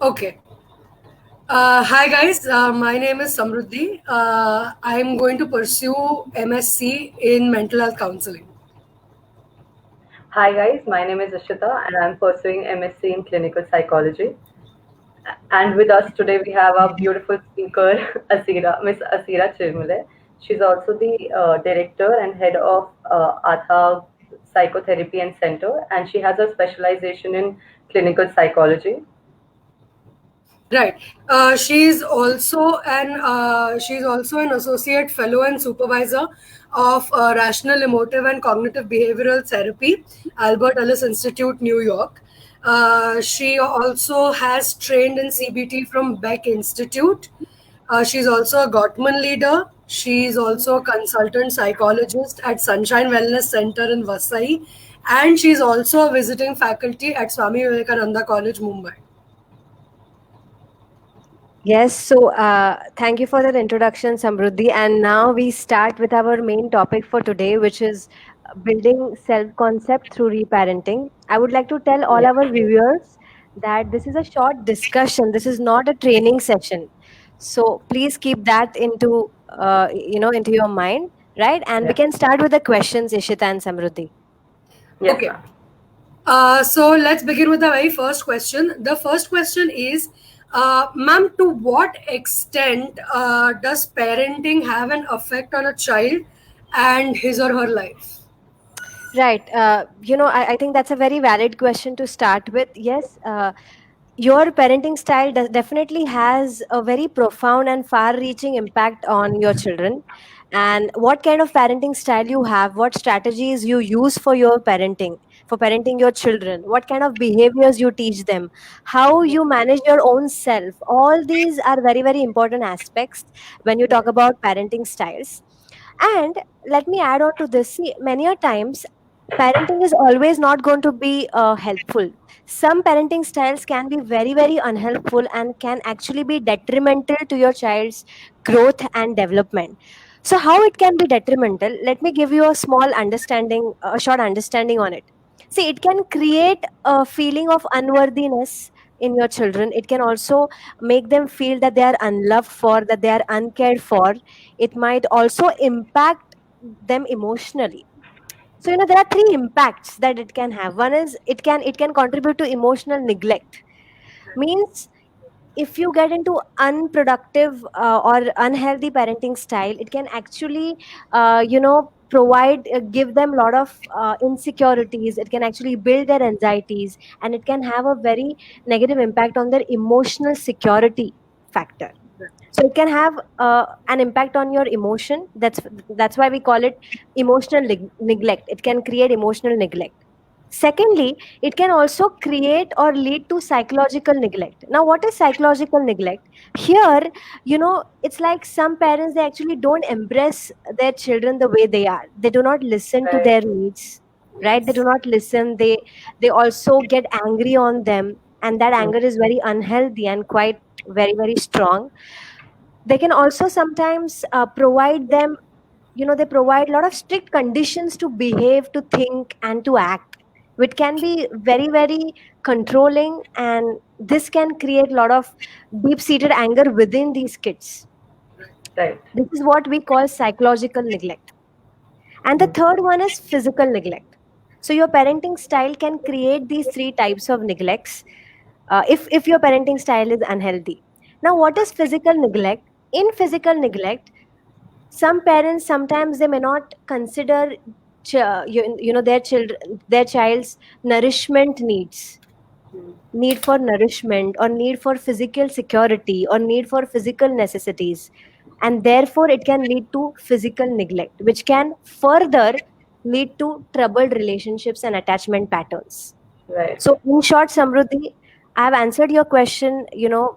Okay. Hi guys, my name is Samruddhi. I am going to pursue MSc in mental health counseling. Hi guys, my name is Ishita and I'm pursuing MSc in clinical psychology. And with us today we have our beautiful speaker, Miss Asira Chirmule. She's also the director and head of Atha Psychotherapy and Center, and she has a specialization in clinical psychology. Right. She's also an associate fellow and supervisor of Rational Emotive and Cognitive Behavioral Therapy, Albert Ellis Institute, New York. She also has trained in CBT from Beck Institute. She's also a Gottman leader. She's also a consultant psychologist at Sunshine Wellness Center in Vasai. And she's also a visiting faculty at Swami Vivekananda College, Mumbai. Yes, so thank you for that introduction, Samruddhi. And now we start with our main topic for today, which is building self concept through reparenting. I would like to tell all Yeah. our viewers that this is a short discussion, this is not a training session. So please keep that into your mind, right? And we Yeah. can start with the questions, Ishita and Samruddhi. Yes, Okay. ma'am. So let's begin with the very first question. The first question is, ma'am, to what extent does parenting have an effect on a child and his or her life? Right. I think that's a very valid question to start with. Yes, your parenting style definitely has a very profound and far reaching impact on your children. And what kind of parenting style you have, what strategies you use for your parenting, for parenting your children, what kind of behaviors you teach them, how you manage your own self, all these are very, very important aspects when you talk about parenting styles. And let me add on to this. See, many a times parenting is always not going to be helpful. Some parenting styles can be very, very unhelpful and can actually be detrimental to your child's growth and development. So, how it can be detrimental? Let me give you a small understanding, a short understanding on it. See, it can create a feeling of unworthiness in your children. It can also make them feel that they are unloved for, that they are uncared for. It might also impact them emotionally. So there are three impacts that it can have. One is it can contribute to emotional neglect. Means if you get into unproductive or unhealthy parenting style, it can actually provide give them a lot of insecurities. It can actually build their anxieties, and it can have a very negative impact on their emotional security factor. So it can have an impact on your emotion. That's why we call it emotional neglect. It can create emotional neglect. Secondly, it can also create or lead to psychological neglect. Now, what is psychological neglect? Here, it's like some parents, they actually don't embrace their children the way they are. They do not listen to Right. their needs, right? They Yes. do not listen. They also get angry on them, and that anger is very unhealthy and quite very, very strong. They can also sometimes provide them, they provide a lot of strict conditions to behave, to think, and to act, which can be very, very controlling, and this can create a lot of deep seated anger within these kids. Right. This is what we call psychological neglect. And the third one is physical neglect. So your parenting style can create these three types of neglects, if your parenting style is unhealthy. Now, what is physical neglect? In physical neglect, some parents sometimes they may not consider their child's nourishment needs, need for nourishment, or need for physical security, or need for physical necessities, and therefore it can lead to physical neglect, which can further lead to troubled relationships and attachment patterns. Right. So, in short, Samruddhi, I have answered your question,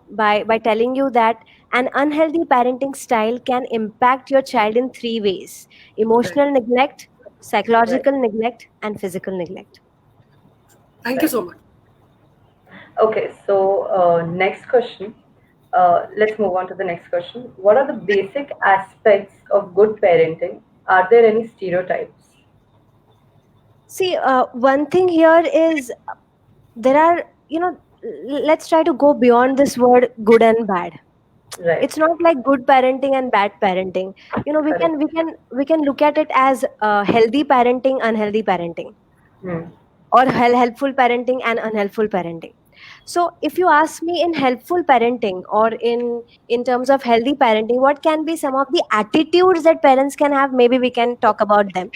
by telling you that an unhealthy parenting style can impact your child in three ways: Right. emotional neglect, Right. psychological neglect, and physical neglect. Thank you Right. so much. Okay, so next question. Let's move on to the next question. What are the basic aspects of good parenting? Are there any stereotypes? See, one thing here is there are, let's try to go beyond this word good and bad. Right. It's not like good parenting and bad parenting. We Correct. can look at it as healthy parenting, unhealthy parenting, Hmm. or helpful parenting and unhelpful parenting. So if you ask me, in helpful parenting, or in terms of healthy parenting, what can be some of the attitudes that parents can have? Maybe we can talk about them.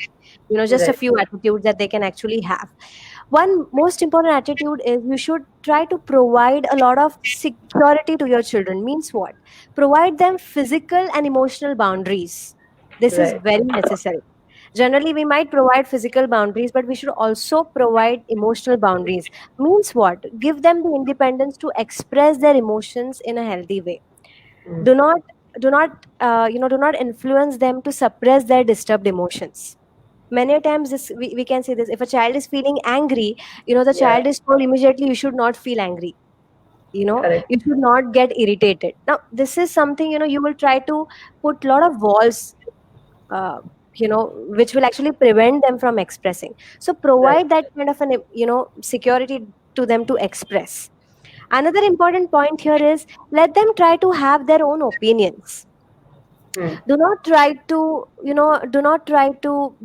Just a Right. few attitudes that they can actually have. One most important attitude is you should try to provide a lot of security to your children. Means what? Provide them physical and emotional boundaries. This is Right. very necessary. Generally, we might provide physical boundaries, but we should also provide emotional boundaries. Means what? Give them the independence to express their emotions in a healthy way. Hmm. Do not do not uh, you know do not influence them to suppress their disturbed emotions. Many times we can say this: if a child is feeling angry, the Yeah. child is told immediately, you should not feel angry. Correct. You should not get irritated. Now this is something, you will try to put a lot of walls, uh, which will actually prevent them from expressing. So Right. provide that kind of an security to them to express. Another important point here is, let them try to have their own opinions. Hmm. Do not try to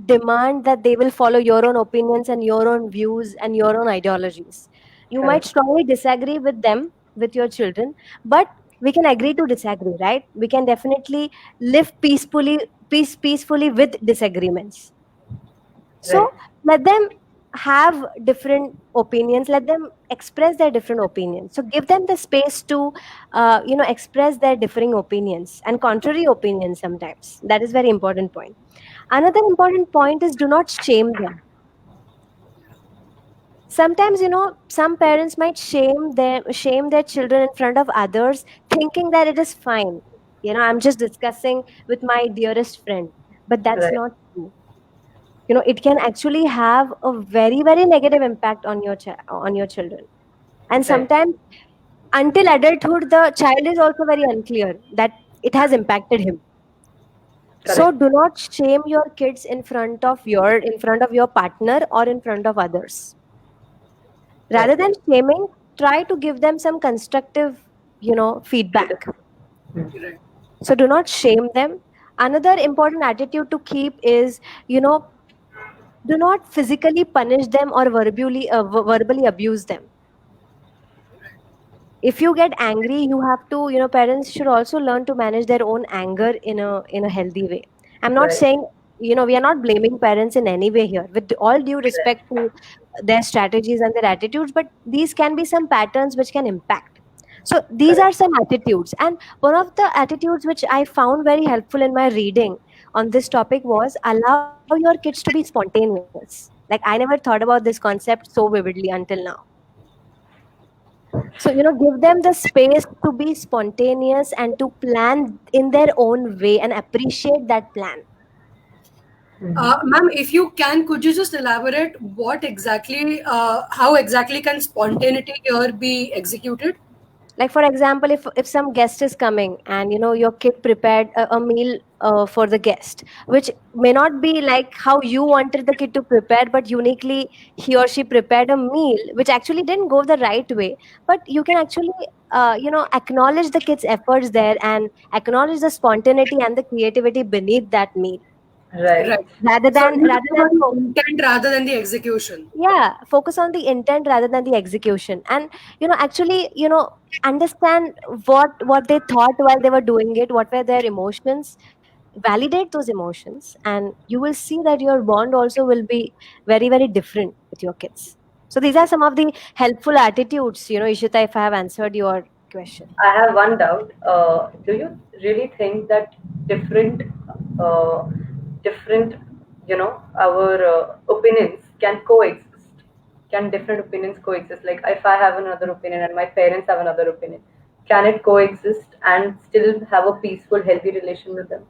demand that they will follow your own opinions and your own views and your own ideologies. You might Correct. strongly disagree with them, with your children, but we can agree to disagree, right? We can definitely live peacefully with disagreements. Right. So let them have different opinions, let them express their different opinions. So give them the space to express their differing opinions and contrary opinions. Sometimes that is very important point. Another important point is, do not shame them. Sometimes, some parents might shame their children in front of others, thinking that it is fine. I'm just discussing with my dearest friend, but that's Right. not true. It can actually have a very, very negative impact on your children. And Right. sometimes, until adulthood, the child is also very unclear that it has impacted him. So Correct. do not shame your kids in front of your partner or in front of others. Rather Right. than shaming, try to give them some constructive feedback. Beautiful. Hmm. Right. So do not shame them. Another important attitude to keep is, you know do not physically punish them or verbally abuse them. If you get angry, you have to, parents should also learn to manage their own anger in a healthy way. I'm not Right. saying, we are not blaming parents in any way here, with all due respect to their strategies and their attitudes, but these can be some patterns which can impact. So these Correct. are some attitudes, and one of the attitudes which I found very helpful in my reading on this topic was, allow your kids to be spontaneous. Like, I never thought about this concept so vividly until now. So, give them the space to be spontaneous and to plan in their own way and appreciate that plan. Hmm. Ma'am, if you can, could you just elaborate how exactly can spontaneity here be executed? Like, for example, if some guest is coming, and your kid prepared a meal for the guest, which may not be like how you wanted the kid to prepare, but uniquely he or she prepared a meal which actually didn't go the right way. But you can actually acknowledge the kid's efforts there, and acknowledge the spontaneity and the creativity beneath that meal, Right. Right. rather So than you rather focus than on the intent rather than the execution. yeah, focus on the intent rather than the execution. And actually, understand what they thought while they were doing it, what were their emotions. Validate those emotions, and you will see that your bond also will be very, very different with your kids. So these are some of the helpful attitudes, Ishita, if I have answered your question. I have one doubt. Do you really think that different, uh, different, our opinions can coexist? Can different opinions coexist? Like, if I have another opinion and my parents have another opinion, can it coexist and still have a peaceful, healthy relation with them?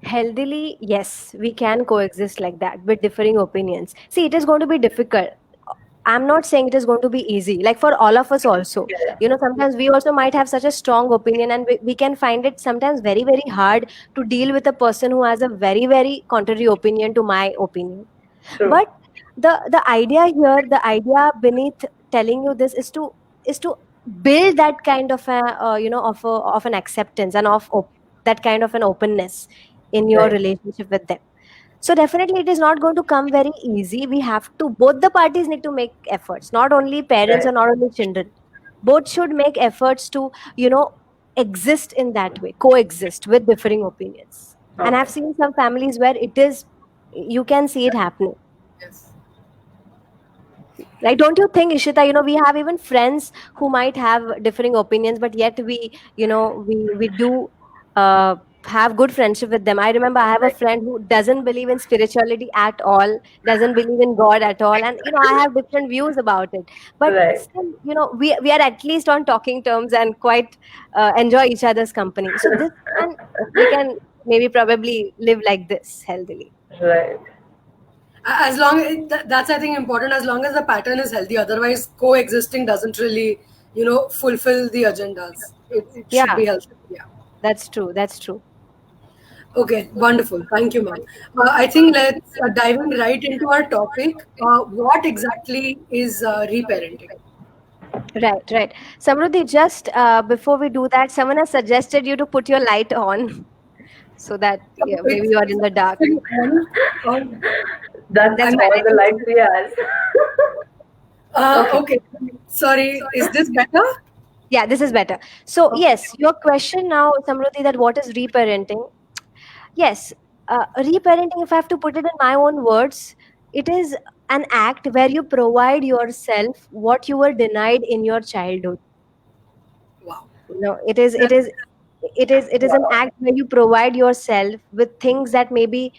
Healthily, yes, we can coexist like that with differing opinions. See, it is going to be difficult. I'm not saying it is going to be easy, like for all of us also. Yeah. Sometimes we also might have such a strong opinion, and we can find it sometimes very, very hard to deal with a person who has a very, very contrary opinion to my opinion. True. But the idea here, the idea beneath telling you this is to build that kind of a of an acceptance and that kind of an openness in your Right. relationship with them. So definitely it is not going to come very easy. We have to, both the parties need to make efforts, not only parents Right. or not only children. Both should make efforts to, you know, exist in that way, coexist with differing opinions. And I've Okay. seen some families where it is, you can see it happening. Yes. Like, don't you think, Ishita, we have even friends who might have differing opinions, but yet we do uh, have good friendship with them. I remember I have a Right. friend who doesn't believe in spirituality at all, doesn't believe in God at all, and I have different views about it. But Right. still, we are at least on talking terms and quite enjoy each other's company. So this can we can maybe probably live like this healthily. Right. As long that's I think important, as long as the pattern is healthy. Otherwise, coexisting doesn't really fulfill the agendas. It should Yeah, be healthy. Yeah. that's true. That's true. Okay, wonderful. Thank you, ma'am. I think let's diving right into our topic. What exactly is reparenting? Right, right. Samruddhi, just before we do that, someone has suggested you to put your light on so that maybe you are in It's the dark. actually on. Um, That's That's I'm fine. all I the think. lights he has. Okay. okay. Sorry, is this better? Yeah, this is better. So, Okay. yes, your question now, Samruddhi, that what is reparenting? Yes, reparenting, if I have to put it in my own words, it is an act where you provide yourself what you were denied in your childhood. Wow. It is an Wow. act where you provide yourself with things that maybe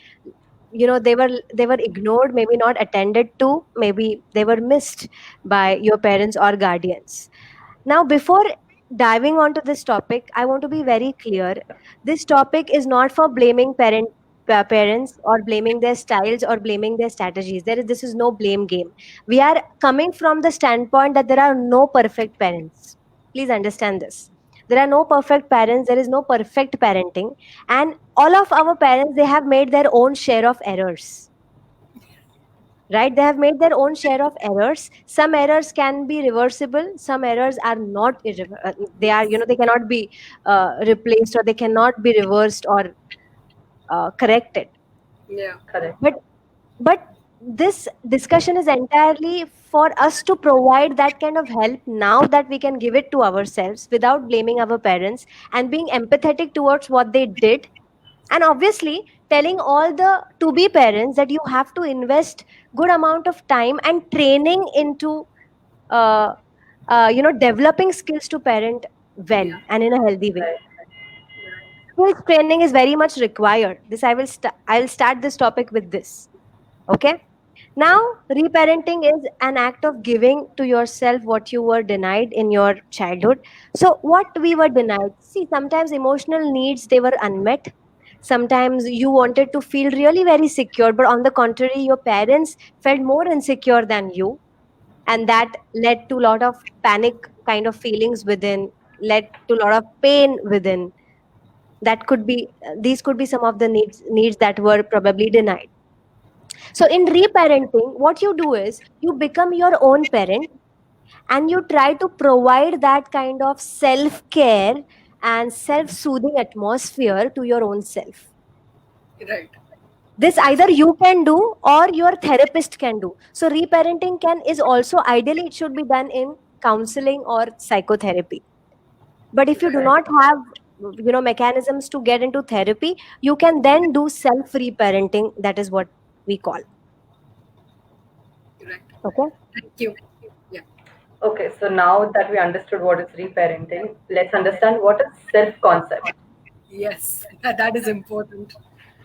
they were ignored, maybe not attended to, maybe they were missed by your parents or guardians. Now, before diving onto this topic, I want to be very clear. This topic is not for blaming parents or blaming their styles or blaming their strategies. This is no blame game. We are coming from the standpoint that there are no perfect parents. Please understand this. There are no perfect parents. There is no perfect parenting, and all of our parents, they have made their own share of errors, right? They have made their own share of errors. Some errors can be reversible, some errors are not they are, they cannot be replaced, or they cannot be reversed or corrected. Yeah. Correct. But this discussion is entirely for us to provide that kind of help now, that we can give it to ourselves without blaming our parents, and being empathetic towards what they did. And obviously telling all the to be parents that you have to invest good amount of time and training into uh, developing skills to parent well Yeah. and in a healthy way. Right. Skills training is very much required. This I will start this topic with this. Okay. Now, reparenting is an act of giving to yourself what you were denied in your childhood. So what we were denied, see, sometimes emotional needs, they were unmet. Sometimes you wanted to feel really very secure, but on the contrary, your parents felt more insecure than you, and that led to a lot of panic kind of feelings within, led to a lot of pain within. That could be, these could be some of the needs that were probably denied. So in reparenting, what you do is you become your own parent, and you try to provide that kind of self care and self soothing atmosphere to your own self. Right. This either you can do or your therapist can do. So reparenting can is also, ideally it should be done in counseling or psychotherapy. But if you do Right. Right. not have mechanisms to get into therapy, you can then do self reparenting. That is what we call. Right. Okay. Thank you. Yeah. Okay, so now that we understood what is reparenting, let's understand what is self-concept. Yes. That is important.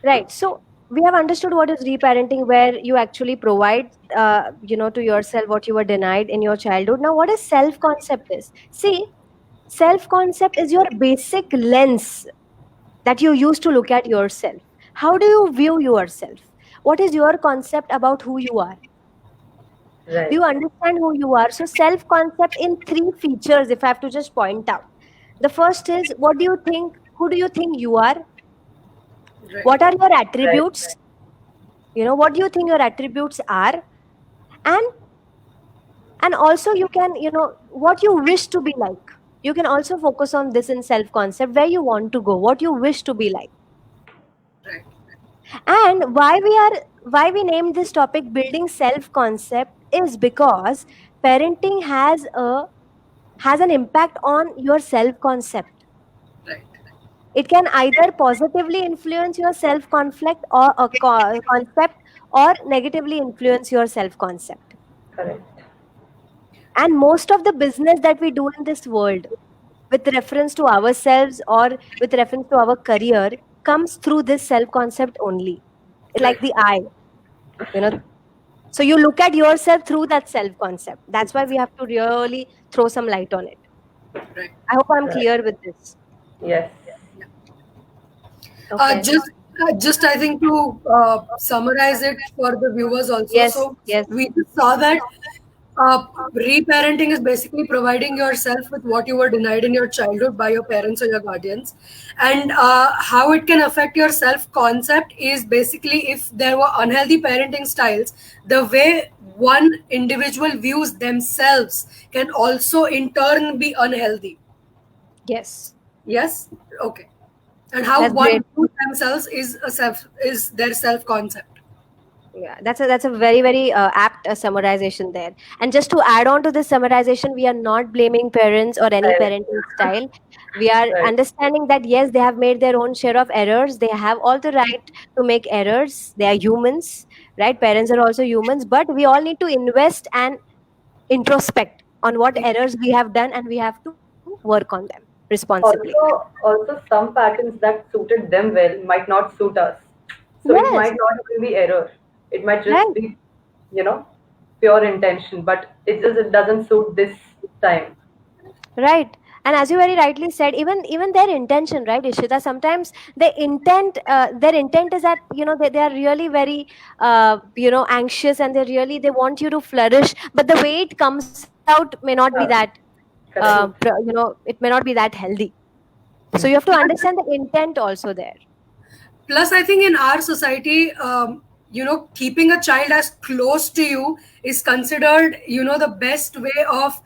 Right. So we have understood what is reparenting, where you actually provide, to yourself what you were denied in your childhood. Now, what is self concept is? See, self concept is your basic lens that you use to look at yourself. How do you view yourself? What is your concept about who you are? Do Right. you understand who you are? So, self concept in three features, if I have to just point out. The first is, what do you think? Who do you think you are? Right. What are your Right. attributes? What do you think your attributes are? And And also you can, what you wish to be like, you can also focus on this in self concept, where you want to go, what you wish to be like. Right. And why we named this topic building self concept is because parenting has an impact on your self concept. Right. It can either positively influence your self conflict or a concept, or negatively influence your self concept. Correct. And most of the business that we do in this world with reference to ourselves or with reference to our career comes through this self concept only. It's like Right. the eye, you know. So you look at yourself through that self concept. That's why we have to really throw some light on it. Right. I hope I'm Correct. clear with this. Yes. Okay. Just I think to summarize it for the viewers also. Yes, So yes, we just saw that reparenting is basically providing yourself with what you were denied in your childhood by your parents or your guardians, and how it can affect your self concept is basically if there were unhealthy parenting styles, the way one individual views themselves can also in turn be unhealthy. yes. Yes. Okay. And how That's one great. views themselves is their self concept. Yeah, that's a very very apt summarization there. And just to add on to this summarization, we are not blaming parents or any Right. parenting style. We are Right. understanding that yes, they have made their own share of errors. They have all the right to make errors. They are humans, right? Parents are also humans, but we all need to invest and introspect on what errors we have done, and we have to work on them responsibly. Also, some patterns that suited them well might not suit us. So it Yes, might not even be error. It might just right. be, you know, pure intention. But it doesn't suit this time. Right. And as you very rightly said, even their intention, right, Ishita, sometimes their intent is that, they are really very anxious, and they want you to flourish, but the way it comes out may not be that Correct. it may not be that healthy. So you have to Plus, understand the intent also there. plus, I think in our society, keeping a child as close to you is considered, the best way of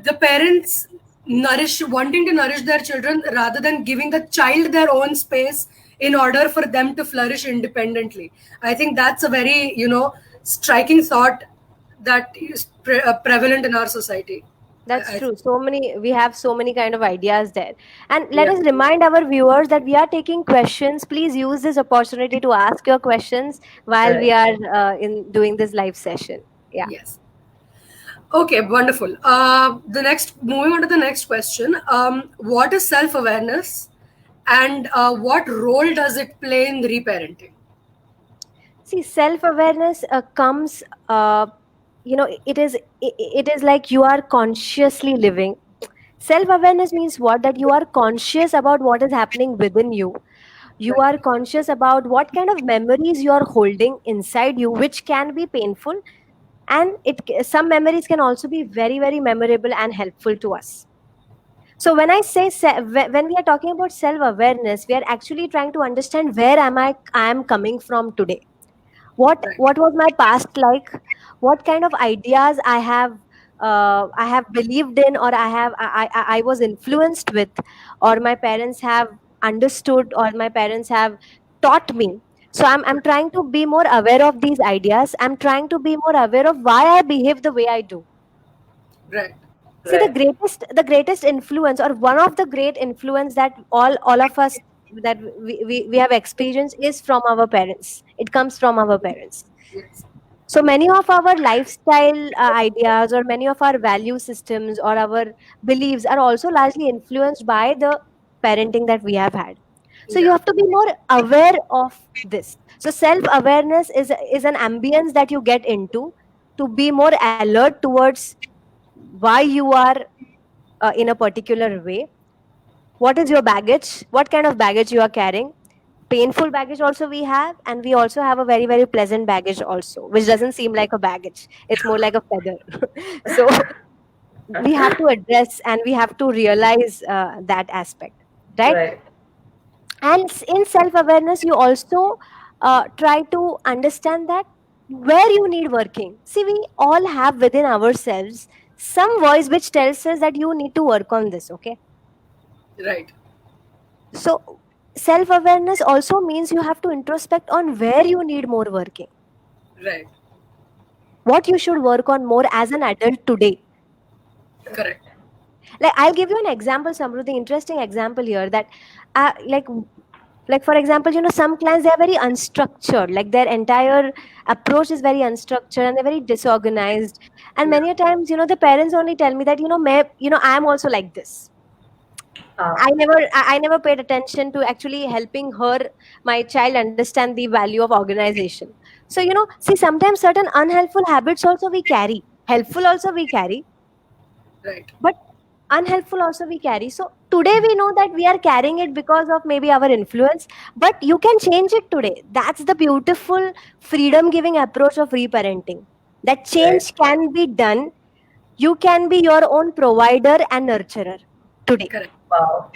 the parents wanting to nourish their children rather than giving the child their own space in order for them to flourish independently. I think that's a very, striking thought that is prevalent in our society. That's I true. think. We have so many kind of ideas there. And let Yeah. us remind our viewers that we are taking questions. Please use this opportunity to ask your questions while we Correct. are in doing this live session. Yeah. Yes. Okay, wonderful. Moving on to the next question. What is self awareness, and what role does it play in reparenting? See, self-awareness comes, it is like you are consciously living. Self-awareness means what? That you are conscious about what is happening within you. You Right. are conscious about what kind of memories you are holding inside you, which can be painful, and some memories can also be very very memorable and helpful to us. So when I say when we are talking about self awareness, we are actually trying to understand where I am coming from today. Right. What was my past like? What kind of ideas I have believed in, or I was influenced with, or my parents have understood, or my parents have taught me. So I'm trying to be more aware of these ideas. I'm trying to be more aware of why I behave the way I do. Right. See, Right. the greatest influence, or one of the great influence that all of us, that we have experienced, is from our parents. It comes from our parents. Yes. So many of our lifestyle ideas, or many of our value systems, or our beliefs are also largely influenced by the parenting that we have had. So you Yeah. have to be more aware of this. So self awareness is an ambience that you get into to be more alert towards why you are in a particular way. What is your baggage? What kind of baggage you are carrying? Painful baggage also we have, and we also have a very very pleasant baggage also, which doesn't seem like a baggage. It's more like a feather. So we have to address, and we have to realize that aspect, right? Right. And in self awareness, you also try to understand that where you need working. See, we all have within ourselves some voice which tells us that you need to work on this, okay? Right. So, self awareness also means you have to introspect on where you need more working, Right. what you should work on more as an adult today. Correct. Like, I'll give you an example, Samruddhi, interesting example here that, like, for example, some clients, they are very unstructured, like their entire approach is very unstructured and they're very disorganized. And Yeah. many a times, the parents only tell me that, I am also like this. I never paid attention to actually helping my child understand the value of organization. So, see, sometimes certain unhelpful habits also we carry, helpful also we carry, Right. but unhelpful also we carry. So today we know that we are carrying it because of maybe our influence, but you can change it today. That's the beautiful freedom giving approach of reparenting. That Right. change can be done. You can be your own provider and nurturer today, Correct. Wow.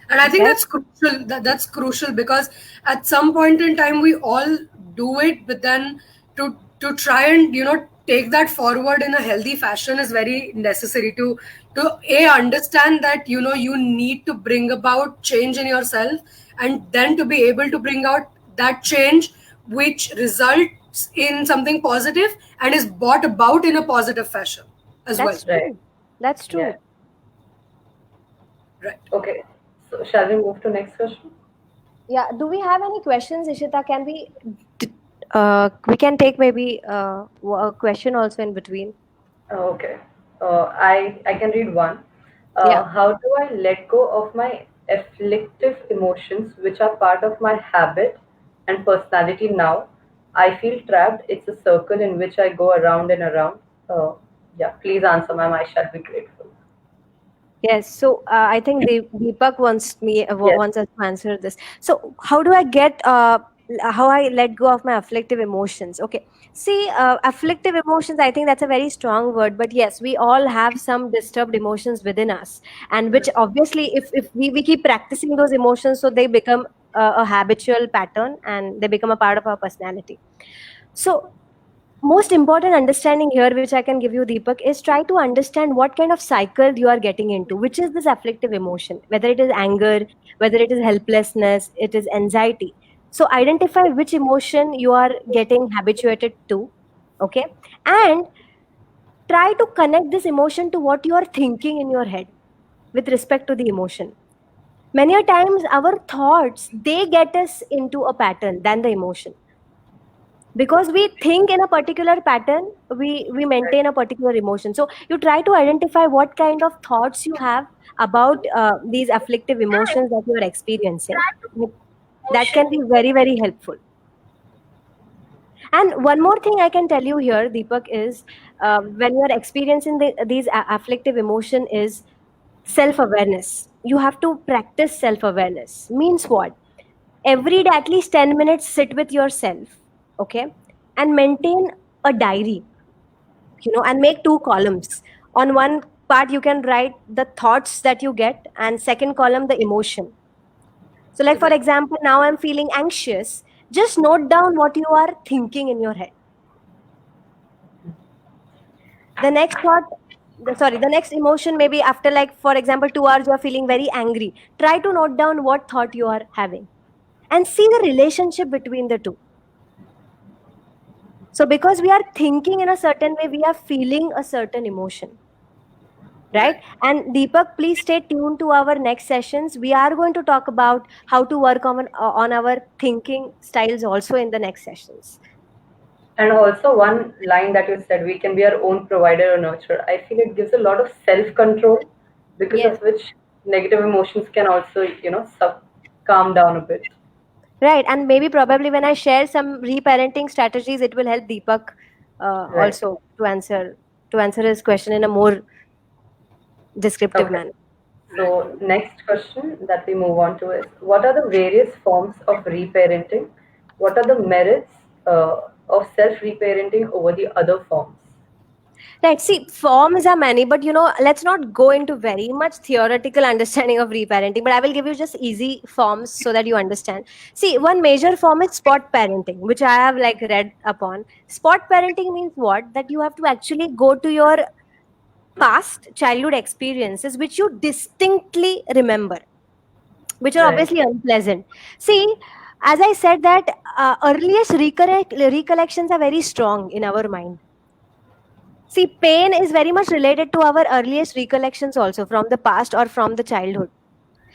And I think right? that's crucial. That's crucial because at some point in time we all do it, but then to try and take that forward in a healthy fashion is very necessary to understand that you need to bring about change in yourself, and then to be able to bring out that change which results in something positive and is brought about in a positive fashion as well. That's Right. true. That's Yeah. true. Right. Okay. So shall we move to next question? Yeah. Do we have any questions, Ishita? We can take maybe a question also in between. Okay. I can read one. Yeah. How do I let go of my afflictive emotions, which are part of my habit and personality now? I feel trapped. It's a circle in which I go around and around. Yeah, please answer, ma'am. I shall be grateful. Yes. So I think Deepak Yes. wants us to answer this. So how do I how I let go of my afflictive emotions? Okay. See, afflictive emotions. I think that's a very strong word, but yes, we all have some disturbed emotions within us, and which obviously, if we keep practicing those emotions, so they become a habitual pattern and they become a part of our personality. So most important understanding here which I can give you, Deepak, is try to understand what kind of cycle you are getting into, which is this afflictive emotion, whether it is anger, whether it is helplessness, it is anxiety. So identify which emotion you are getting habituated to, okay, and try to connect this emotion to what you are thinking in your head with respect to the emotion. Many a times our thoughts, they get us into a pattern than the emotion, because we think in a particular pattern, we maintain a particular emotion. So you try to identify what kind of thoughts you have about these afflictive emotions that you are experiencing. That can be very, very helpful. And one more thing I can tell you here, Deepak, is when you are experiencing these afflictive emotion is self awareness. You have to practice self awareness. Means what? Every day at least 10 minutes sit with yourself, okay, and maintain a diary, and make two columns. On one part you can write the thoughts that you get, and second column the emotion. So like for Right. example, now I'm feeling anxious, just note down what you are thinking in your head. The next thought, the next emotion, maybe after, like for example, 2 hours you are feeling very angry, try to note down what thought you are having and see the relationship between the two. So because we are thinking in a certain way, we are feeling a certain emotion, right? Right. And Deepak, please stay tuned to our next sessions. We are going to talk about how to work on our thinking styles also in the next sessions. And also, one line that you said, we can be our own provider or nurturer. I feel it gives a lot of self control, because Yes, of which negative emotions can also, calm down a bit. right. And maybe probably when I share some reparenting strategies, it will help Deepak Right. also to answer his question in a more descriptive Okay. manner. Right. So, next question that we move on to is, what are the various forms of reparenting? What are the merits of self reparenting over the other forms? Right. See, forms are many, but let's not go into very much theoretical understanding of reparenting. But I will give you just easy forms so that you understand. See, one major form is spot parenting, which I have like read upon. Spot parenting means what? That you have to actually go to your past childhood experiences, which you distinctly remember, which are Right. obviously unpleasant. See, as I said that earliest recollections are very strong in our mind. See, pain is very much related to our earliest recollections also from the past or from the childhood.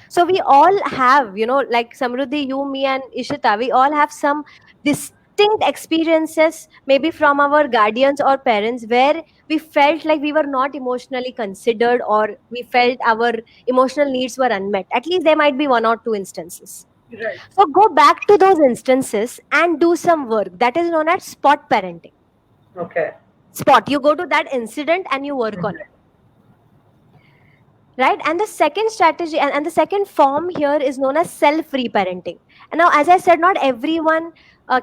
So we all have, like Samruddhi, you, me, and Ishita, we all have some distinct experiences, maybe from our guardians or parents, where we felt like we were not emotionally considered or we felt our emotional needs were unmet. At least there might be one or two instances. Right. So go back to those instances and do some work. That is known as spot parenting. Okay. Spot. You go to that incident and you work on it. Right? And the second strategy and the second form here is known as self reparenting. And now, as I said, not everyone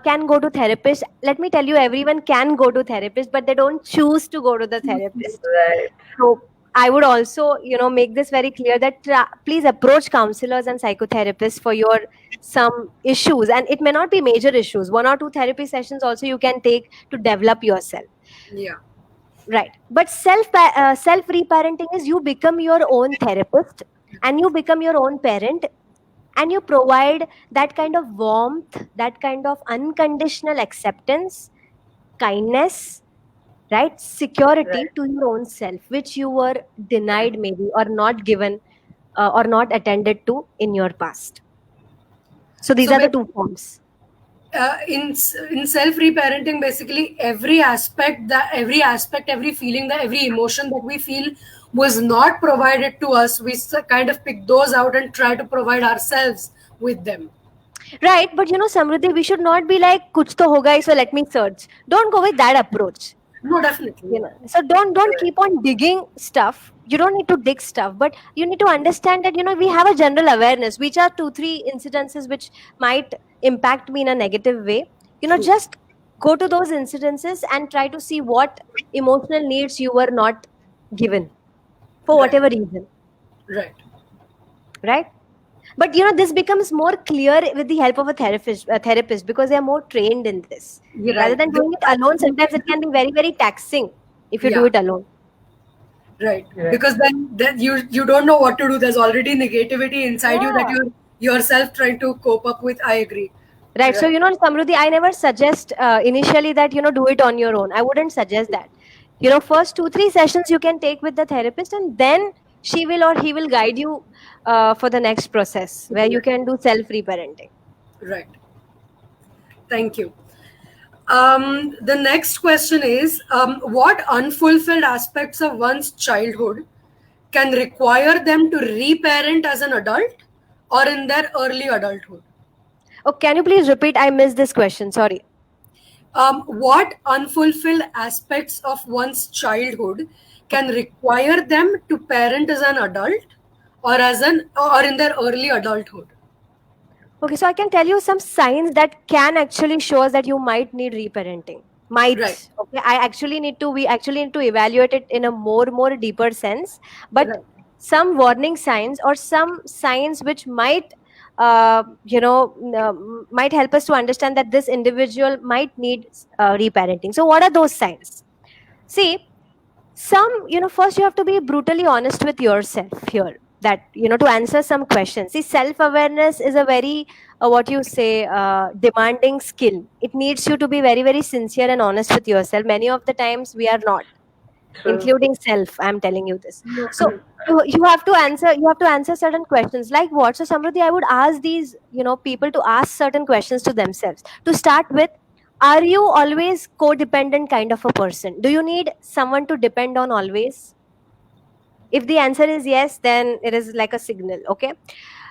can go to therapist. Let me tell you, everyone can go to therapist, but they don't choose to go to the therapist. Right. So I would also, make this very clear that please approach counselors and psychotherapists for your some issues, and it may not be major issues. One or two therapy sessions also you can take to develop yourself. Yeah. Right. But self reparenting is you become your own therapist and you become your own parent, and you provide that kind of warmth, that kind of unconditional acceptance, kindness, right? Security Right. to your own self, which you were denied maybe or not given or not attended to in your past. So these So are the two forms. in self reparenting, basically every aspect, every feeling, that every emotion that we feel was not provided to us, we kind of pick those out and try to provide ourselves with them. Right. But Samruddhi, we should not be like, kuch to hoga hai, so let me search. Don't go with that approach. No, definitely. So don't keep on digging stuff. You don't need to dig stuff, but you need to understand that we have a general awareness, which are 2-3 incidences which might impact me in a negative way. True. Just go to those incidences and try to see what emotional needs you were not given for Right. whatever reason. Right. Right. But this becomes more clear with the help of a therapist, because they are more trained in this. You're Rather right. than doing it alone, sometimes it can be very, very taxing if you do Yeah. it alone. Right. Right. Because then you don't know what to do. There's already negativity inside you that Yeah. you're yourself trying to cope up with. I agree. Right. So, Right. Samruddhi, I never suggest initially that, do it on your own. I wouldn't suggest that. First 2-3 sessions you can take with the therapist, and then she will or he will guide you for the next process where you can do self reparenting. Right. Thank you. The next question is, what unfulfilled aspects of one's childhood can require them to reparent as an adult or in their early adulthood? Oh, can you please repeat? I missed this question. Sorry. What unfulfilled aspects of one's childhood can require them to parent as an adult or or in their early adulthood? Okay, so I can tell you some signs that can actually show us that you might need reparenting. Might. Right. Okay, we actually need to evaluate it in a more deeper sense. But Right. some warning signs or some signs which might might help us to understand that this individual might need reparenting. So what are those signs? See, first you have to be brutally honest with yourself here, that to answer some questions. See, self awareness is a very what you say demanding skill. It needs you to be very, very sincere and honest with yourself. Many of the times we are not, True. including self. I'm telling you this. So you have to answer certain questions. Like what? So Samruddhi, I would ask these people to ask certain questions to themselves. To start with, are you always codependent kind of a person? Do you need someone to depend on always? If the answer is yes, then it is like a signal. Okay.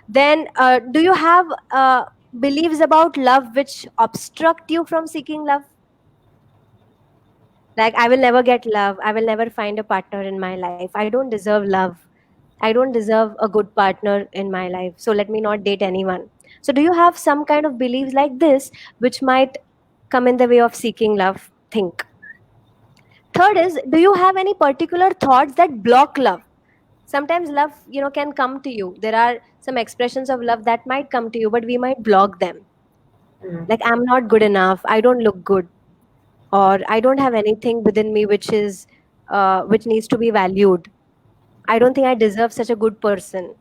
Then do you have beliefs about love which obstruct you from seeking love? Like, I will never get love, I will never find a partner in my life, I don't deserve love, I don't deserve a good partner in my life, so let me not date anyone. So do you have some kind of beliefs like this which might come in the way of seeking love? Think. third is, do you have any particular thoughts that block love? Sometimes love, can come to you. There are some expressions of love that might come to you, but we might block them. Like, I'm not good enough, I don't look good, or I don't have anything within me which needs to be valued. I don't think I deserve such a good person.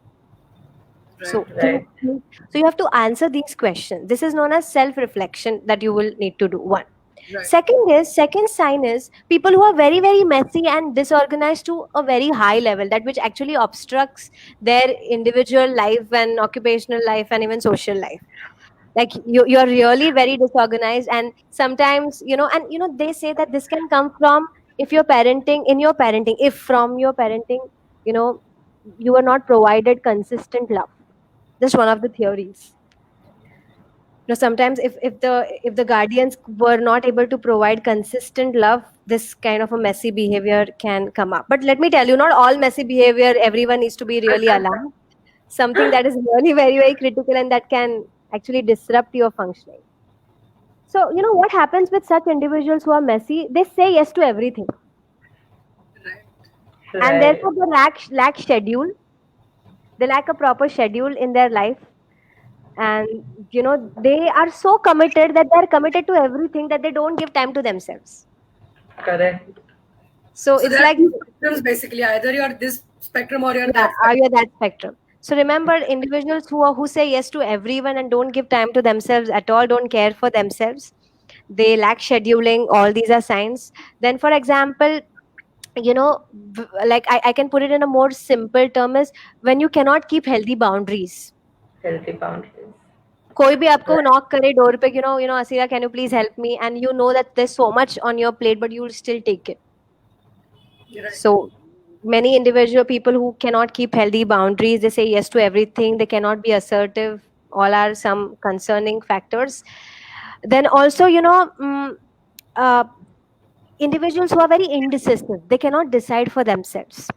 So, Right. so you have to answer these questions. This is known as self-reflection that you will need to do. One. Right. Second sign is people who are very, very messy and disorganized to a very high level, that which actually obstructs their individual life and occupational life and even social life. Like, you're really very disorganized, and sometimes, they say that this can come from, if your parenting if from your parenting, you were not provided consistent love. Just one of the theories. Sometimes if the guardians were not able to provide consistent love, this kind of a messy behavior can come up. But let me tell you, not all messy behavior everyone needs to be really alarmed. Something that is really very, very critical and that can actually disrupt your functioning. So, what happens with such individuals who are messy? They say yes to everything. Right. And therefore they lack schedule. They lack a proper schedule in their life. And, they are so committed that they're committed to everything that they don't give time to themselves. Correct. So So it's there are like, two spectrums basically. Either you're this spectrum or you're that are spectrum. you that spectrum? So remember, individuals who say yes to everyone and don't give time to themselves at all, don't care for themselves, they lack scheduling, all these are signs. Then, for example, like I can put it in a more simple term, is when you cannot keep healthy boundaries. Healthy boundaries. कोई भी आपको knock करे door पे, Asira, can you please help me? And you know that there's so much on your plate, but you will still take it. Right. So many individual people who cannot keep healthy boundaries, they say yes to everything, they cannot be assertive, all are some concerning factors. Then also, individuals who are very indecisive, they cannot decide for themselves.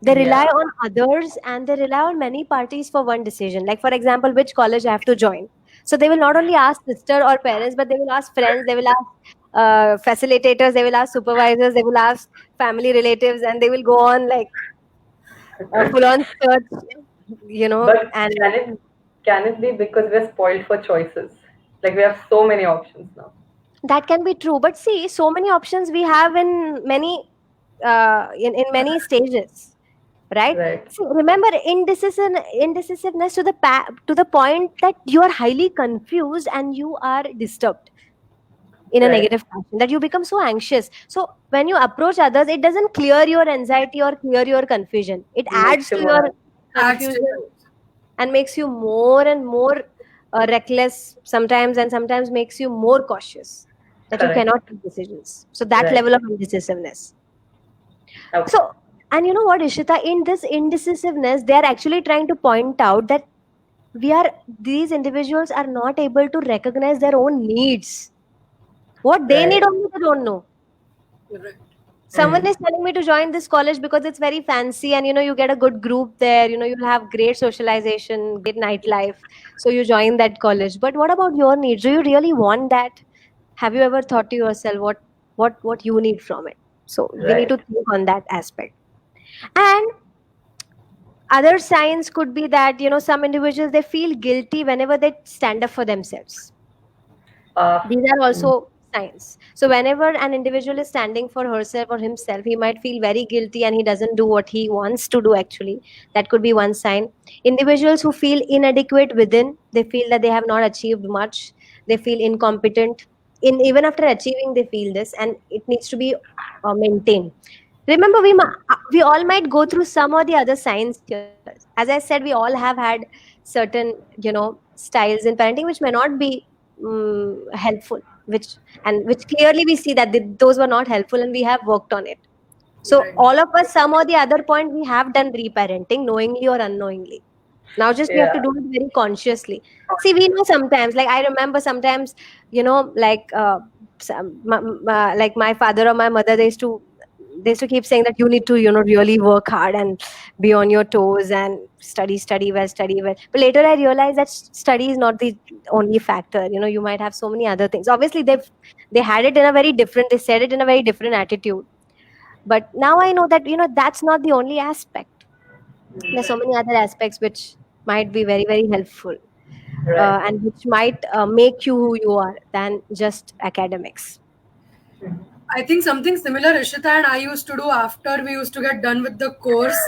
They rely Yeah. on others and they rely on many parties for one decision. Like, for example, which college I have to join. So they will not only ask sister or parents, but they will ask friends, they will ask facilitators, they will ask supervisors, they will ask family relatives, and they will go on like full on search, But and can it be because we're spoiled for choices? Like we have so many options now. that can be true. But see, so many options we have in many in many stages, right? Right. So remember, indecisiveness to the point that you are highly confused and you are disturbed in a Right. negative fashion, that you become so anxious. So when you approach others, it doesn't clear your anxiety or clear your confusion. It adds Makes you to your more. Adds to confusion and makes you more and more reckless sometimes, and sometimes makes you more cautious, that you Correct. cannot take decisions. So that Right. level of indecisiveness. Okay. So, and you know what, Ishita, in this indecisiveness, they are actually trying to point out that these individuals are not able to recognize their own needs. What they need Right. only they don't know. Right. Someone is telling me to join this college because it's very fancy, and you get a good group there, you'll have great socialization, great nightlife. So you join that college. But what about your needs? Do you really want that? Have you ever thought to yourself what you need from it? So we need Right. to think on that aspect. And other signs could be that some individuals, they feel guilty whenever they stand up for themselves. These are also signs. So whenever an individual is standing for herself or himself, he might feel very guilty and he doesn't do what he wants to do actually. That could be one sign. Individuals who feel inadequate within, they feel that they have not achieved much, they feel incompetent. Even after achieving, they feel this, and it needs to be maintained. Remember, we all might go through some or the other signs here. As I said, we all have had certain styles in parenting which may not be helpful, which clearly we see that those were not helpful, and we have worked on it. So Right. all of us, some or the other point, we have done reparenting, knowingly or unknowingly. Now just we have to Yeah. do it very consciously. See, we know sometimes, like I remember sometimes, like like my father or my mother, they used to keep saying that you need to really work hard and be on your toes and study well. But later I realized that study is not the only factor. You might have so many other things. Obviously they had it in a very different, they said it in a very different attitude. But now I know that that's not the only aspect. There's so many other aspects which might be very, very helpful, Right. and which might make you who you are than just academics. I think something similar Ishita and I used to do after we used to get done with the course.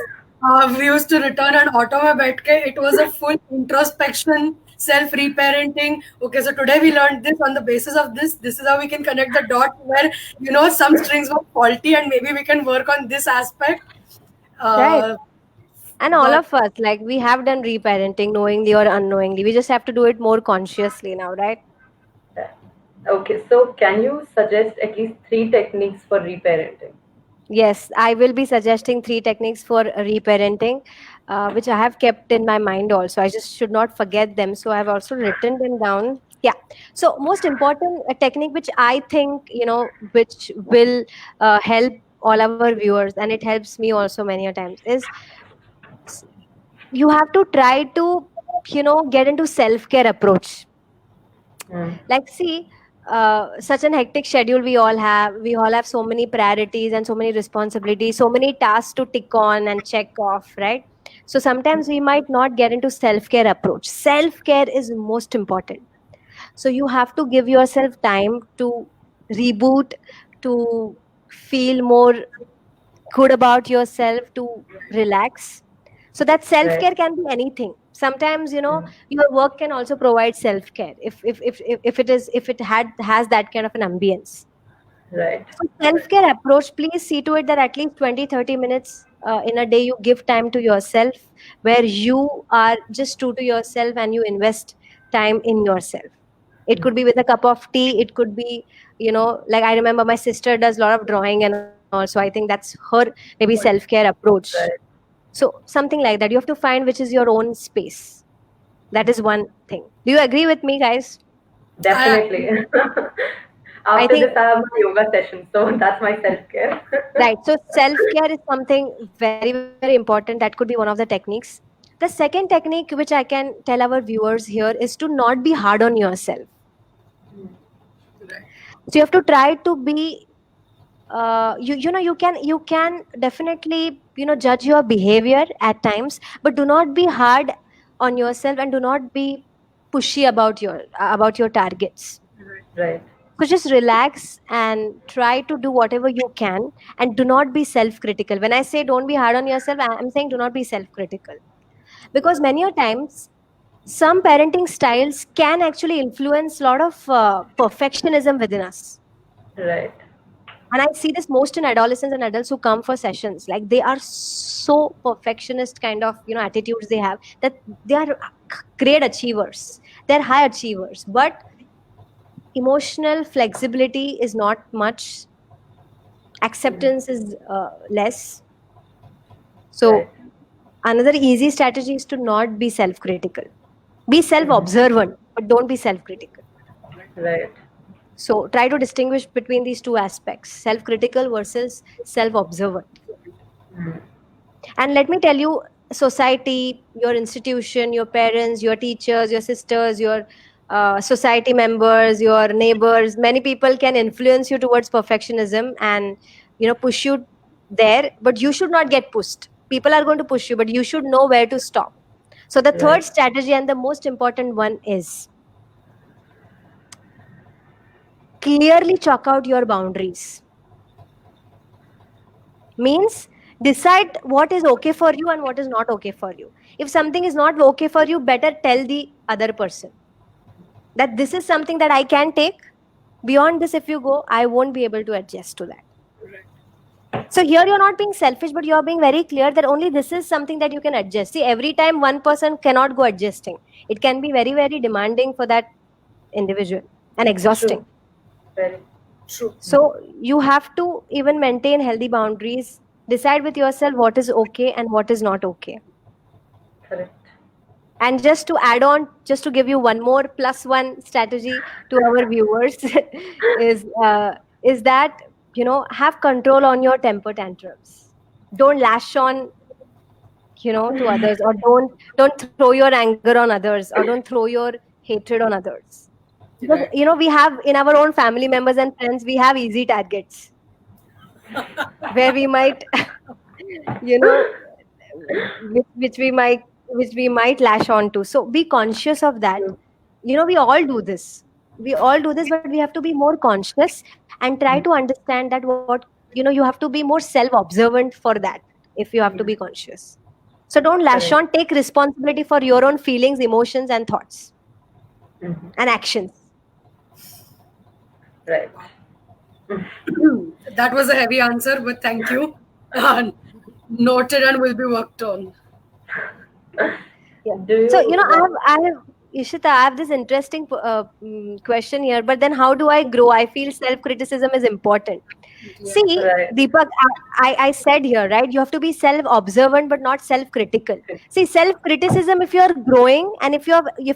We used to return an auto mein baith ke. It was a full introspection, self-reparenting. Okay, so today we learned this on the basis of this. This is how we can connect the dots where, some strings were faulty and maybe we can work on this aspect. Right. And all But of us, like, we have done reparenting knowingly or unknowingly. We just have to do it more consciously now, right? Okay, so can you suggest at least 3 techniques for reparenting? Yes, I will be suggesting 3 techniques for reparenting, which I have kept in my mind also. I just should not forget them. So I've also written them down. Yeah. So most important technique, which I think, which will help all our viewers, and it helps me also many a times, is you have to try to, get into self-care approach. Like, see, such an hectic schedule we all have so many priorities and so many responsibilities, so many tasks to tick on and check off, right? So sometimes we might not get into self-care approach. Self-care is most important. So you have to give yourself time to reboot, to feel more good about yourself, to relax. So that self Right. care can be anything. Sometimes, your work can also provide self care if it has that kind of an ambience. Right. So self care approach, please see to it that at least 20-30 minutes in a day you give time to yourself, where you are just true to yourself and you invest time in yourself. It could be with a cup of tea. It could be, like, I remember my sister does a lot of drawing and all. So I think that's her maybe self care approach. Right. So something like that. You have to find which is your own space. That is one thing. Do you agree with me, guys? Definitely. I After think, this, I have my yoga session, so that's my self-care. right. So self care is something very, very important. That could be one of the techniques. The second technique, which I can tell our viewers here, is to not be hard on yourself. So you have to try to be you can definitely judge your behavior at times, but do not be hard on yourself and do not be pushy about your targets. Right. So just relax and try to do whatever you can, and do not be self critical. When I say don't be hard on yourself, I'm saying do not be self critical, because many a times some parenting styles can actually influence a lot of perfectionism within us. Right. And I see this most in adolescents and adults who come for sessions. Like, they are so perfectionist kind of attitudes they have, that they are great achievers, they're high achievers, but emotional flexibility is not much, acceptance is less. So Right. another easy strategy is to not be self-critical. Be self-observant, but don't be self-critical. Right. So try to distinguish between these two aspects: self-critical versus self-observant. And let me tell you, society, your institution, your parents, your teachers, your sisters, your society members, your neighbors, many people can influence you towards perfectionism and push you there, but you should not get pushed. People are going to push you, but you should know where to stop. So the third Right. strategy, and the most important one, is clearly chalk out your boundaries. Means, decide what is okay for you and what is not okay for you. If something is not okay for you, better tell the other person that this is something that I can take. Beyond this, if you go, I won't be able to adjust to that. So here you're not being selfish, but you're being very clear that only this is something that you can adjust. See, every time one person cannot go adjusting. It can be very, very demanding for that individual and exhausting. True. Very. true. So you have to even maintain healthy boundaries. Decide with yourself what is okay and what is not okay. Correct. And just to add on, just to give you one more plus one strategy to our viewers, is that have control on your temper tantrums. Don't lash on to others, or don't throw your anger on others, or don't throw your hatred on others. Because Right. we have in our own family members and friends, we have easy targets. where we might, you know, which we might lash on to. So be conscious of that. We all do this. We all do this, but we have to be more conscious and try to understand that you have to be more self-observant for that if you have to be conscious. So don't lash Correct. on. Take responsibility for your own feelings, emotions, and thoughts Mhm. and actions. Right. That was a heavy answer, but thank you. Noted and will be worked on. Yeah. Do So you want? I have Ishita, I have this interesting question here. But then, how do I grow? I feel self-criticism is important. Yeah. See, Right. Deepak, I said here, right? You have to be self-observant, but not self-critical. See, self-criticism, if you're growing and if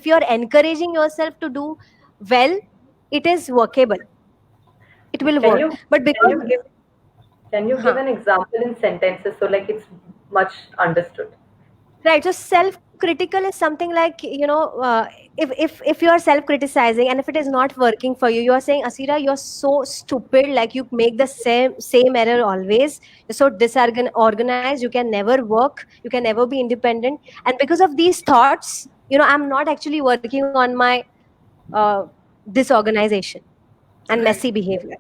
you're encouraging yourself to do well, it is workable. It will Can work. you But can because, you give can you give huh, an example in sentences so like it's much understood? right, so self-critical is something like, if you are self-criticizing and if it is not working for you, you are saying, Asira, you're so stupid, like you make the same error always, you're so disorganized, you can never work, you can never be independent. And because of these thoughts, I'm not actually working on my uh, disorganization and Right. messy behavior.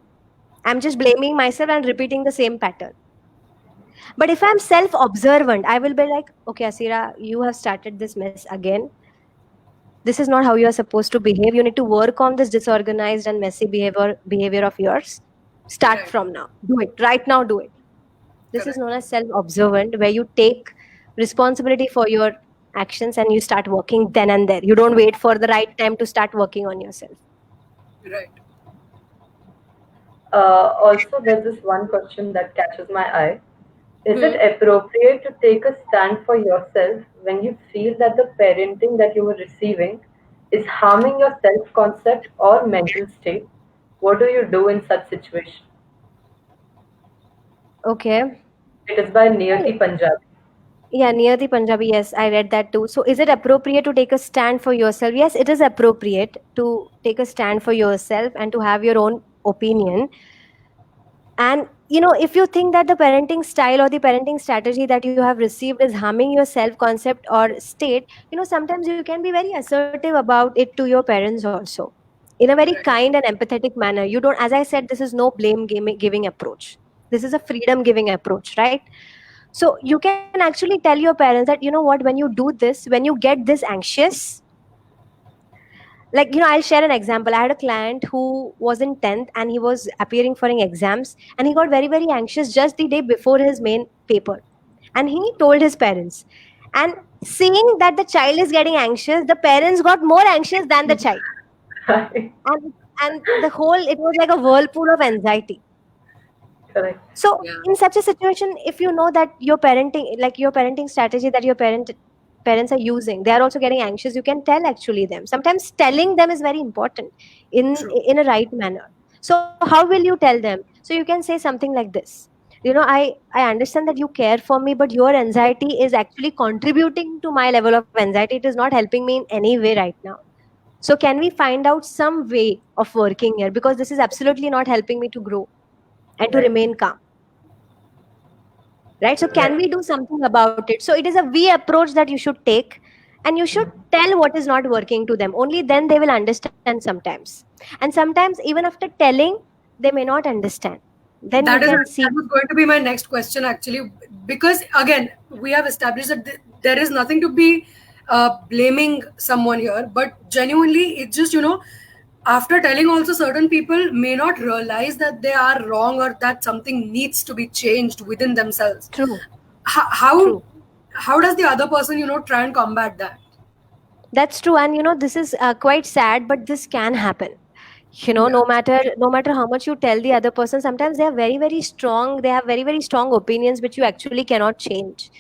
I'm just blaming myself and repeating the same pattern. But if I'm self observant, I will be like, okay, Asira, you have started this mess again. This is not how you are supposed to behave. You need to work on this disorganized and messy behavior of yours. Start Right. from now. Do it. Right now, do it. This is Correct. known as self observant, where you take responsibility for your actions and you start working then and there. You don't wait for the right time to start working on yourself. Right. Also, there's this one question that catches my eye. Is it Hmm. appropriate to take a stand for yourself when you feel that the parenting that you were receiving is harming your self concept or mental state? What do you do in such situation? Okay. It is by Niyati Punjabi. Yeah, near the Punjabi, yes, I read that too. So, is it appropriate to take a stand for yourself? Yes, it is appropriate to take a stand for yourself and to have your own opinion. And, if you think that the parenting style or the parenting strategy that you have received is harming your self concept or state, sometimes you can be very assertive about it to your parents also in a very Right. kind and empathetic manner. You don't, as I said, this is no giving approach. This is a freedom giving approach, right? So you can actually tell your parents that, what, when you do this, when you get this anxious, like, I'll share an example. I had a client who was in 10th and he was appearing for an exams, and he got very, very anxious just the day before his main paper. And he told his parents. And seeing that the child is getting anxious, the parents got more anxious than the child. And the whole, it was like a whirlpool of anxiety. Correct. So Yeah. in such a situation, if you know that your parenting strategy that your parents are using, they are also getting anxious, you can tell actually them. Sometimes telling them is very important True. in a right manner. So how will you tell them? So you can say something like this. I understand that you care for me, but your anxiety is actually contributing to my level of anxiety. It is not helping me in any way right now. So can we find out some way of working here, because this is absolutely not helping me to grow and to Right. remain calm, right? So can Right. we do something about it? So it is a we approach that you should take, and you should tell what is not working to them. Only then they will understand sometimes. And sometimes even after telling, they may not understand. Then you can That seek. was going to be my next question actually, because again we have established that there is nothing to be blaming someone here, but genuinely it's just after telling also certain people may not realize that they are wrong or that something needs to be changed within themselves. True. How True. how does the other person try and combat that? That's true. And this is quite sad, but this can happen. Yeah. No matter how much you tell the other person, sometimes they are very, very strong. They have very, very strong opinions which you actually cannot change.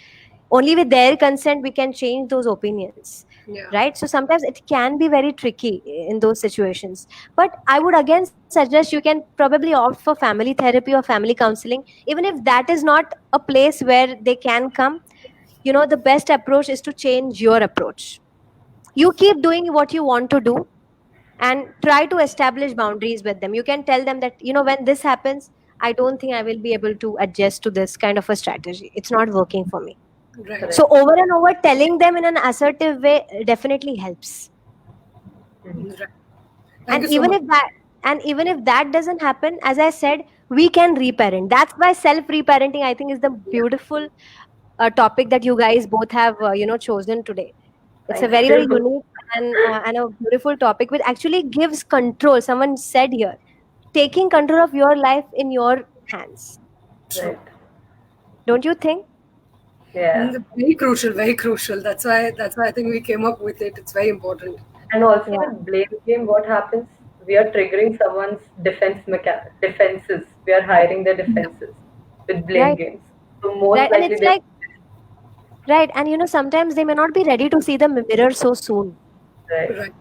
Only with their consent we can change those opinions, Yeah. right? So sometimes it can be very tricky in those situations. But I would again suggest you can probably opt for family therapy or family counseling. Even if that is not a place where they can come, the best approach is to change your approach. You keep doing what you want to do and try to establish boundaries with them. You can tell them that, when this happens, I don't think I will be able to adjust to this kind of a strategy. It's not working for me. Right. So over and over telling them in an assertive way definitely helps. Right. Thank And you so even much. even if that doesn't happen, as I said, we can reparent. That's why self reparenting, I think, is the beautiful topic that you guys both have chosen today. It's a Thank very, very you. unique and a beautiful topic, which actually gives control. Someone said here, taking control of your life in your hands. Right. Don't you think? Yeah. Very crucial, very crucial. That's why I think we came up with it. It's very important. And also Yeah. with blame game, what happens? We are triggering someone's defenses. We are hiring their defenses with blame Right. games. So most Right. And likely it's they like, right. And sometimes they may not be ready to see the mirror so soon. right. Right.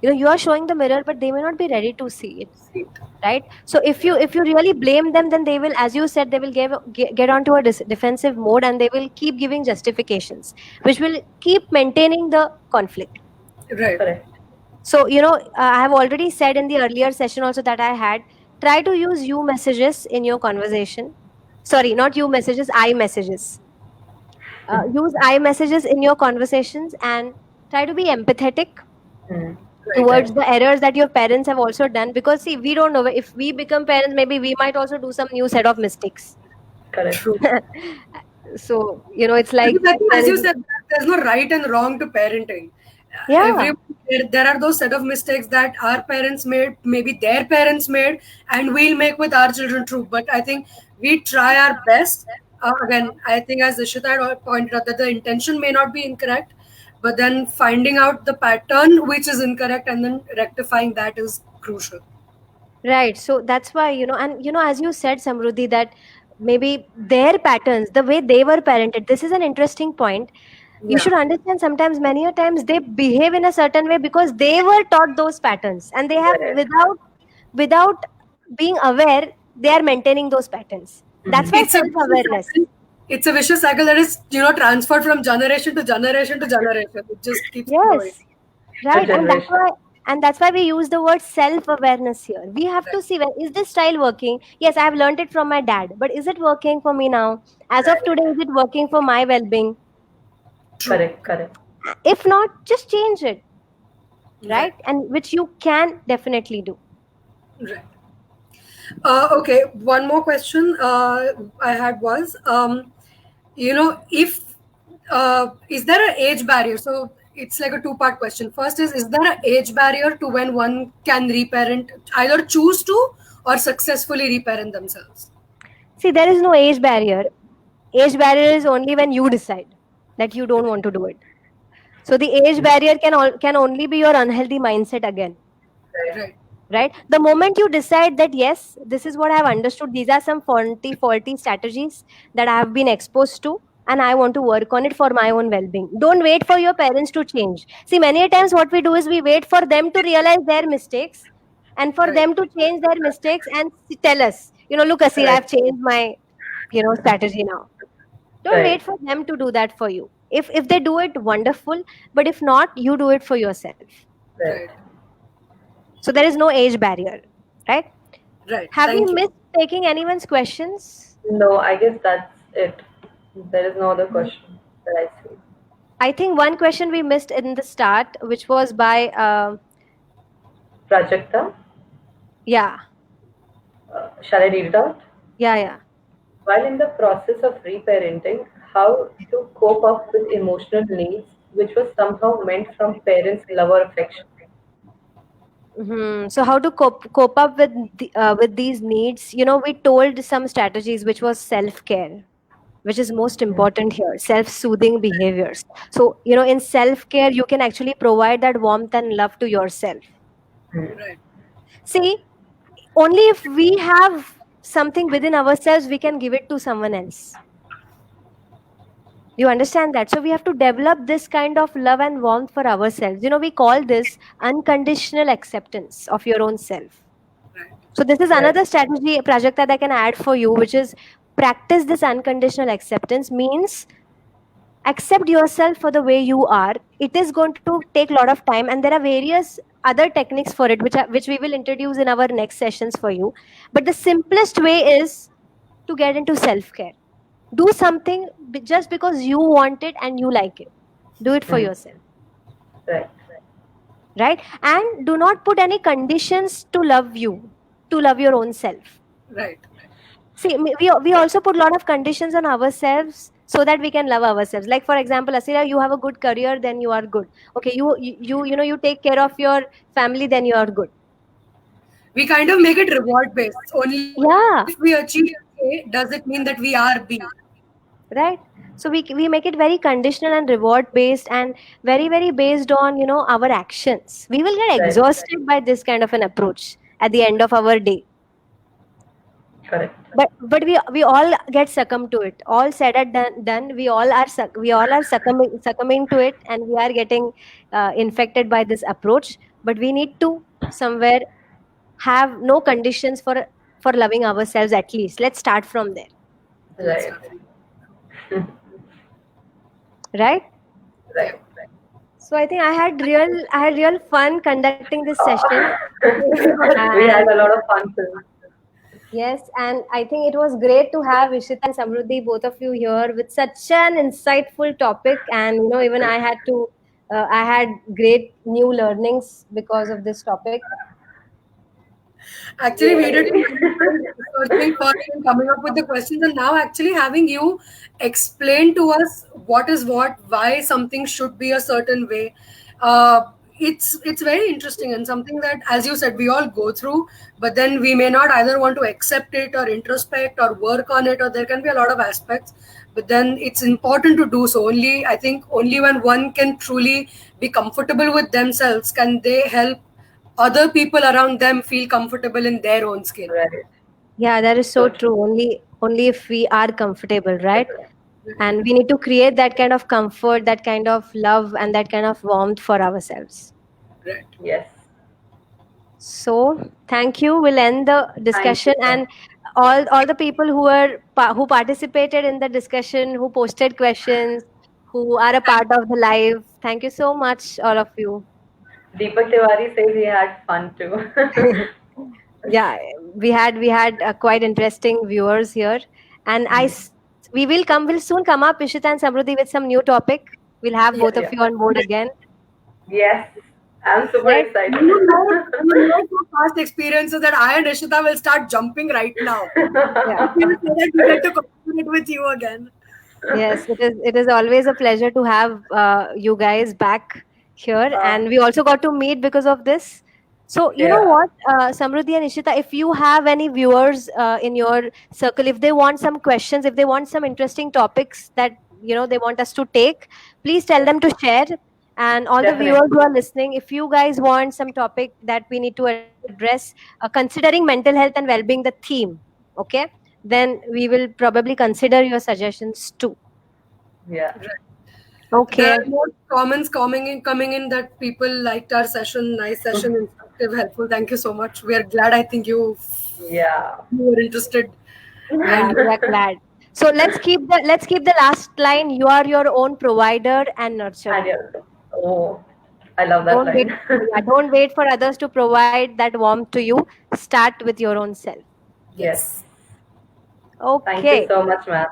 You are showing the mirror, but they may not be ready to see it. See it. Right. So if you really blame them, then they will, as you said, they will get onto a defensive mode, and they will keep giving justifications, which will keep maintaining the conflict. Right. Correct. So I have already said in the earlier session also that I had, try to use you messages in your conversation. Sorry, not you messages, I messages. Use I messages in your conversations, and try to be empathetic Hmm. towards the errors that your parents have also done, because see, we don't know, if we become parents, maybe we might also do some new set of mistakes. Correct. True. So it's like, Because I think, as you said, there's no right and wrong to parenting. Yeah. There are those set of mistakes that our parents made, maybe their parents made, and we'll make with our children too. But I think we try our best. Again, I think, as Ishita had pointed out, that the intention may not be incorrect, but then finding out the pattern which is incorrect and then rectifying that is crucial. Right. So that's why, and as you said, Samruddhi, that maybe their patterns, the way they were parented, this is an interesting point. You Yeah. should understand, sometimes, many a times, they behave in a certain way because they were taught those patterns, and they have, Correct. without being aware, they are maintaining those patterns. That's why It's a self-awareness. it's a vicious cycle that is transferred from generation to generation to generation. It just keeps going. Yes. Right. Generation. And that's why we use the word self-awareness here. We have to see, well, is this style working? Yes, I have learned it from my dad, but is it working for me now? As of today, is it working for my well-being? Correct. Correct. If not, just change it. Right. And which you can definitely do. Right. Okay, one more question I had was, if is there an age barrier? So it's like a two-part question. First is there an age barrier to when one can reparent, either choose to or successfully reparent themselves? See, there is no age barrier. Age barrier is only when you decide that you don't want to do it. So the age barrier can only be your unhealthy mindset again. Right. Right. The moment you decide that, yes, this is what I have understood, these are some faulty strategies that I have been exposed to, and I want to work on it for my own well-being. Don't wait for your parents to change. See, many a times what we do is we wait for them to realize their mistakes, and for Right. them to change their mistakes and tell us, look, Asir, I have changed my strategy now. Don't Right. wait for them to do that for you. If they do it, wonderful, but if not, you do it for yourself. Right. So there is no age barrier, right? Right. Have Thank we you. missed taking anyone's questions? No, I guess that's it. There is no other question that I see. I think one question we missed in the start, which was by Prajakta, yeah. Shall I read it out? Yeah. While in the process of reparenting, how to cope up with emotional needs which was somehow meant from parents' love or affection. So how to cope up with these needs? We told some strategies, which was self-care, which is most important here, self-soothing behaviors. So in self-care, you can actually provide that warmth and love to yourself. Right. See, only if we have something within ourselves, we can give it to someone else. You understand that? So we have to develop this kind of love and warmth for ourselves. We call this unconditional acceptance of your own self. Right. So this is another strategy, Prajakta, that I can add for you, which is practice this unconditional acceptance. Means accept yourself for the way you are. It is going to take a lot of time, and there are various other techniques for it, which we will introduce in our next sessions for you. But the simplest way is to get into self care. Do something just because you want it and you like it. Do it for Mhm. yourself, Right. right? And do not put any conditions to love you, to love your own self. Right. See, we also put a lot of conditions on ourselves so that we can love ourselves. Like for example, Asira, you have a good career, then you are good. Okay, you take care of your family, then you are good. We kind of make it reward based. Only if we Yeah, achieve A, does it mean that we are B? right. So we make it very conditional and reward based, and very based on our actions. We will get Right. exhausted by this kind of an approach at the end of our day. Correct. But we all get succumbed to it. All said and done, we all are succumbing to it, and we are getting infected by this approach. But we need to somewhere have no conditions for loving ourselves. At least let's start from there, Let's Right. start. right? Yeah. Right. So I think I had real fun conducting this session. We had And a lot of fun too. yes, and I think it was great to have Ishita and Samruddhi, both of you here with such an insightful topic. And even I had great new learnings because of this topic. Actually, we did Yay. researching first and coming up with the questions, and now actually having you explain to us what is what, why something should be a certain way. Uh, it's very interesting and something that, as you said, we all go through, but then we may not either want to accept it or introspect or work on it, or there can be a lot of aspects. But then it's important to do so. Only I think only when one can truly be comfortable with themselves can they help other people around them feel comfortable in their own skin. Right. Yeah, that is So so true. Only if we are comfortable, right? And we need to create that kind of comfort, that kind of love, and that kind of warmth for ourselves. Right. yes. So thank you. We'll end the Thank discussion, you. and all the people who participated in the discussion, who posted questions, who are a part of the live. Thank you so much, all of you. Deepak Tiwari says he had fun too. Yeah, we had quite interesting viewers here, and we'll soon come up, Ishita and Samruddhi, with some new topic. We'll have Yeah. both of Yeah. you on board again, Yes. I'm super right? excited. From past experiences that I and Ishita will start jumping right now. Yeah. So that we get to collaborate with you again. Yes, it is always a pleasure to have you guys back here, and we also got to meet because of this. So you know Yeah. what, Samruddhi and Ishita, if you have any viewers in your circle, if they want some questions, if they want some interesting topics that they want us to take, please tell them to share. And all the Definitely. viewers who are listening, if you guys want some topic that we need to address, considering mental health and well-being the theme, okay, then we will probably consider your suggestions too. Yeah. There Okay. are more comments coming in that people liked our session, nice session, instructive, helpful. Thank you so much. We are glad. I think Yeah. you were interested. Yeah, And we are glad. So let's keep the last line. You are your own provider and And nurturer. yeah. Oh, I love that Don't wait. line. Yeah, don't wait for others to provide that warmth to you. Start with your own self. Yes. yes, Thank you Okay. so much, ma'am.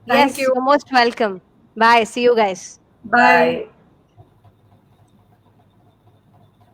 thank Yes, you. you're most welcome. Bye. See you guys. Bye. Bye.